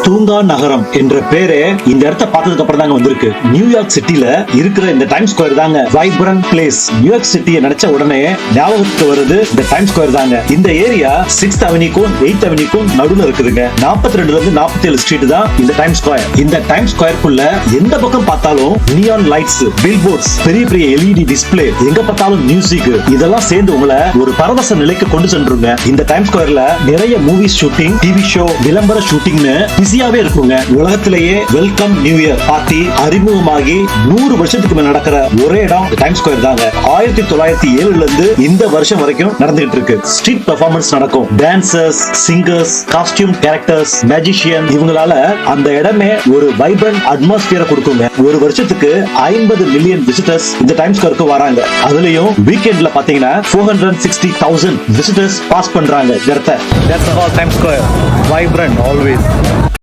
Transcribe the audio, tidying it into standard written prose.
தூங்கா நகரம் என்ற பேரே இந்த இடத்தை பார்த்ததுக்கு அப்புறம் தாங்க வந்திருக்கு. நியூயார்க் சிட்டில இருக்கிற இந்த டைம் ஸ்கொயர் தாங்க வைப்ரண்ட் பிளேஸ். நியூயார்க் சிட்டியை நினைச்ச உடனே ஞாபகத்துக்கு வருது இந்த டைம் ஸ்கொயர் தாங்க. இந்த ஏரியா 6th அவென்யூக்கும் 8th அவென்யூக்கும் நடுவுல இருக்குதுங்க. 42ல இருந்து 47 ஸ்ட்ரீட் தான் இந்த டைம் ஸ்கொயர். இந்த டைம் ஸ்கொயருக்குள்ள எந்த பக்கம் பார்த்தாலும் நியான் லைட்ஸ், பில்போர்ட்ஸ், பெரிய பெரிய எல்இடி டிஸ்பிளே, எங்க பார்த்தாலும் மியூசிக், இதெல்லாம் சேர்ந்து உங்களை ஒரு பரவச நிலைக்கு கொண்டு சென்றுங்க. இந்த டைம் ஸ்கொயர்ல நிறைய மூவிஸ் ஷூட்டிங், டிவி ஷோ, விளம்பர ஷூட்டிங்னு பிஸியாவே இருக்குங்க. உலகத்திலேயே வெல்கம் நியூ இயர் பார்ட்டி அறிமுகமாகி 100 வருஷத்துக்கு மேல நடக்கிற ஒரே இடம் டைம் ஸ்கொயர் தாங்க. 1907ல இருந்து இந்த வருஷம் வரைக்கும் நடந்துகிட்டு இருக்கு. ஸ்ட்ரீட் பெர்ஃபார்மன்ஸ் நடக்கும். Dancers, singers, costume characters, magician, இவங்களால அந்த இடமே ஒரு வைப்ரண்ட் அட்மாஸ்பியரை கொடுக்குங்க. ஒரு வருஷத்துக்கு 50 மில்லியன் விசிட்டர்ஸ் இந்த டைம் ஸ்கொயருக்கு வராங்க. அதுலயும் வீக்கெண்ட்ல பாத்தீங்கன்னா 460,000 விசிட்டர்ஸ் பாஸ் பண்றாங்க இந்த இடத்தை. That's all Times Square. Vibrant always.